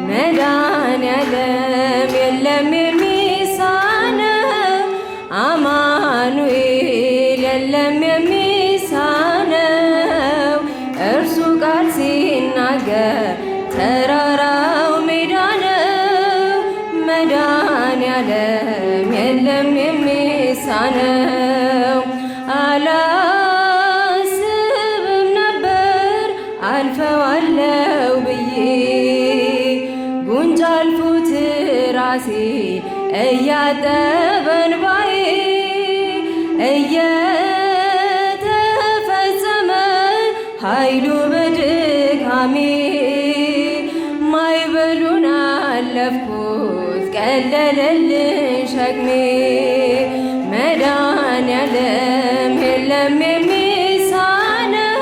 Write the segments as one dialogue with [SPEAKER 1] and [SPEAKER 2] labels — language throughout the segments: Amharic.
[SPEAKER 1] መድኃኔዓለም የለም የሚሳነው አማኑኤል የለም የሚሳነው እርሱ ቃል ሲናገር ተራራው ሜዳ ነው። መድኃኔዓለም የለም የሚሳነው አላስብም ነበር አልፈዋለው ብዬ ጉንጭ አልፉት ራሴ እያጠበ እንባዬ እየተፈጸመ ኃይሉ በድካሜ ማዕበሉን አለፍኩት ቀለለልኝ ሸክሜ መድኃኔዓለም የለም የሚሳነው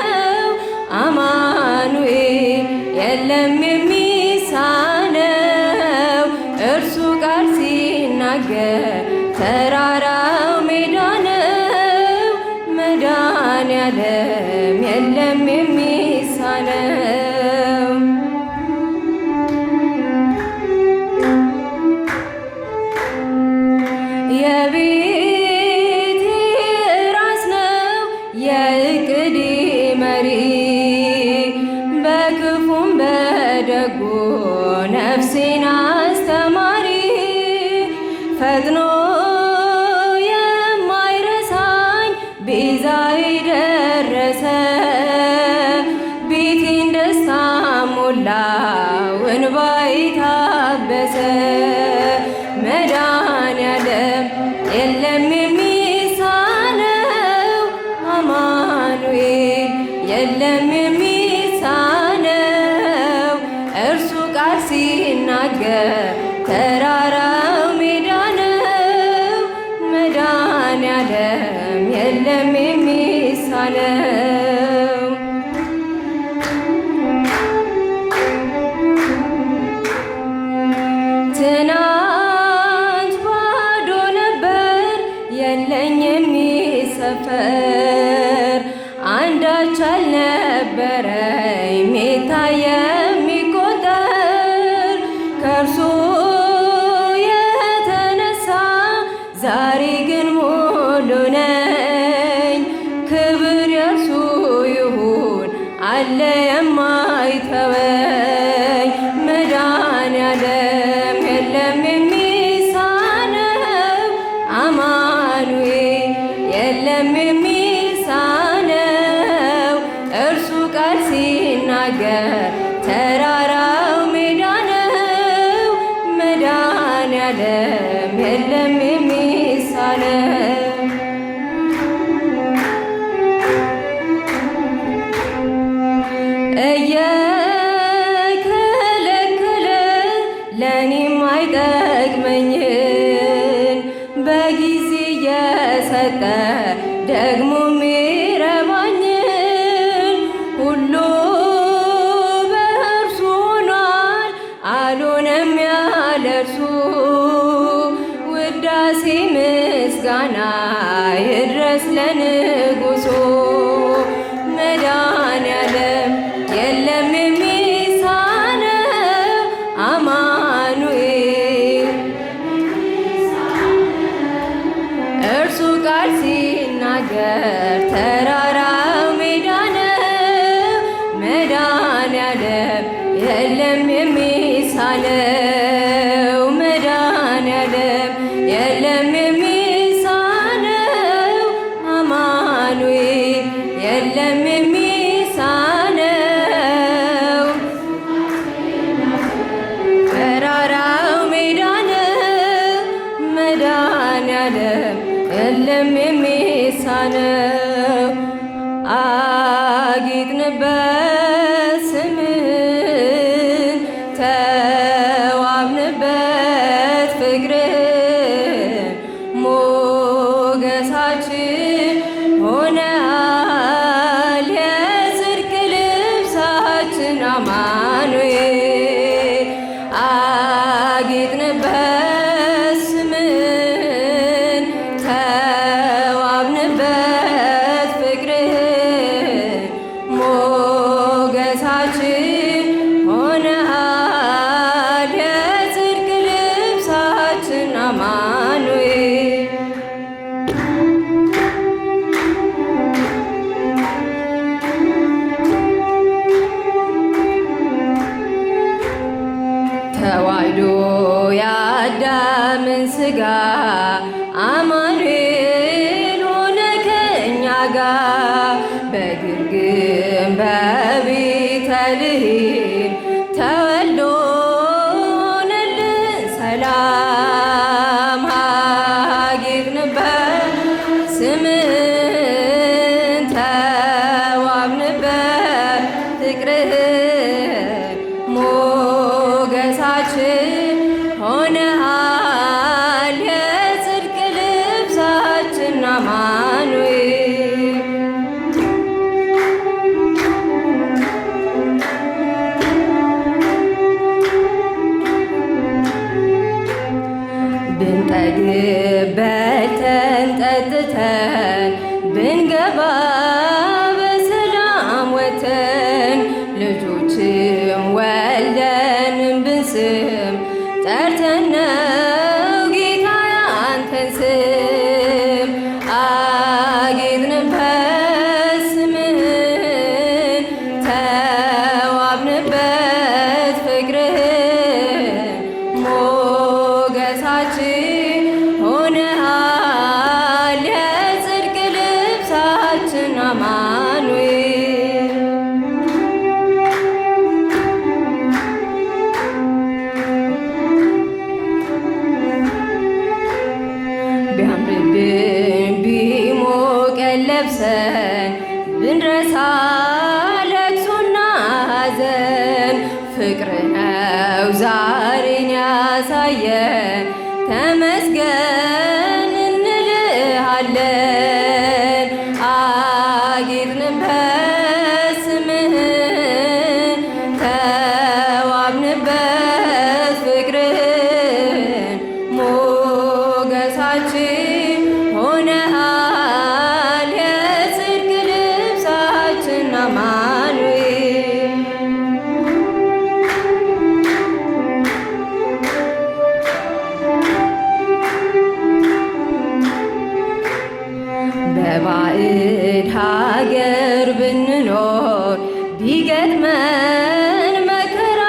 [SPEAKER 1] አማኑኤል የለም የሚሳነው እርሱ ቃል ሲናገር ተራራው ሜዳ ነው። መድኃኔዓለም የለም የሚሳነው የቤቴ ራስ ነው የዕቅዴ መሪ በክፉም በደጉ ነፍሴን አስተማሪ ፈጥኖ የማይረሳኝ ቤዛዬ ደረሰ ቤቴን ደስታ ሞላው እንባዬ ታበሰ መድኃኔዓለም የለም የሚሳነው አማኑኤል የለም የሚሳነው እርሱ ቃል ሲናገር ተራራው ሜዳ ነው። መድኃኔዓለም የለም የሚሳነው ትናንት ባዶ ነበር የለኝ የሚሰፈር አንዳች አልነበረኝ ሚታይ የሚቆጠር ከእርሱ የተነሳ ዛሬ ግን ሙሉ ነኝ ክብር የእርሱ ይሁን አለ የማይተወኝ መድኃኔዓለም የለም የሚሳነው አማኑኤል የለም የሚሳነው እርሱ ቃል ሲናገር ተራራው ሜዳ ነው። መድኃኔዓለም የለም የሚሳነው እየከለከለ ለእኔም አይጠቅመኝን በጊዜ እየሰጠ ደግሞ ሚረባኝን ሁሉ በእርሱ ሆኗል አልሆነም ያለ እርሱ ውዳሴ ምስጋና ይድረስ ለንጉሡ መድኃኔዓለም የለም የሚሳነው አማኑኤል እርሱ ቃል ሲናገር ተራራው ሜዳ ነው። መድኃኔዓለም የለም የሚሳነው መድኃኔዓለም የለም የሚሳነው አማኑኤል የለም የሚሳነው ተራራው ሜዳ ነው። መድኃኔዓለም የለም የሚሳነው አጊጥንበት ስምህን ተዋብ ተዋሕዶ የአዳምን ሥጋ አማኑኤል ሆነ ከእኛ ጋር በግርግም በቤተልሔም ተወልዶ ሆነልን ሰላም። ሀጌጥንበት ስምህን ተዋብንበት ፍቅርህን ሞገሳችን ሆነሃል የጽድቅ ልብሳችን አማኑኤል። ብንጠግብ በልተን ጠጥተን ብንገባ በሰላም ወተን ልጆችም ወልደን ብንስም ጠርተን ነው ጌታ ያንተን ስም። አጌጥንበት ስምህን ተዋብንበት ፍቅርህን ሞገሳችን ሆነሃል የጽድቅ ልብሳችን አማኑኤል። ቢያምርብን ቢሞቀን ለብሰን ብንረሳ ለቅሶና ሐዘን ፍቅር ነው ዛሬን ያሳየን ተመስገን እንልሃለን። አጌጥንበት ስምህን ተዋብንበት ፍቅርህን ሞገሳችን ሆነሃል የጽድቅ ልብሳችን አማኑኤል። በባዕድ ሀገር ብንኖር ቢገጥመን መከራ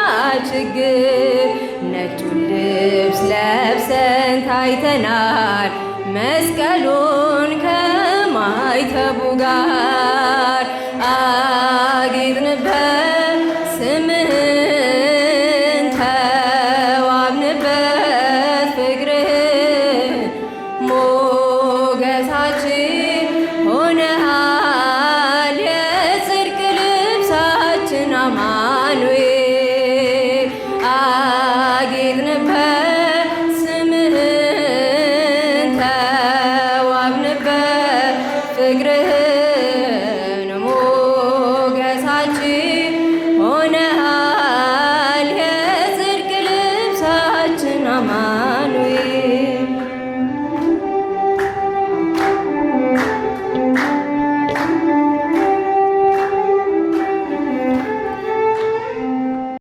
[SPEAKER 1] ችግር ነጩን ልብስ ለብሰን ታይተናል መስቀሉን ከማይተቡ ጋር። አጌጥንበት ስምህን ተዋብንበት ፍቅርህን ሞገሳችን ሆነሃል የጽድቅ ልብሳችን አማኑኤል። አጌጥንበት ስምህን ተዋብንበት ፍቅርህን ሞገሳችን ሆነሃል የጽድቅ ልብሳችን አማኑኤል።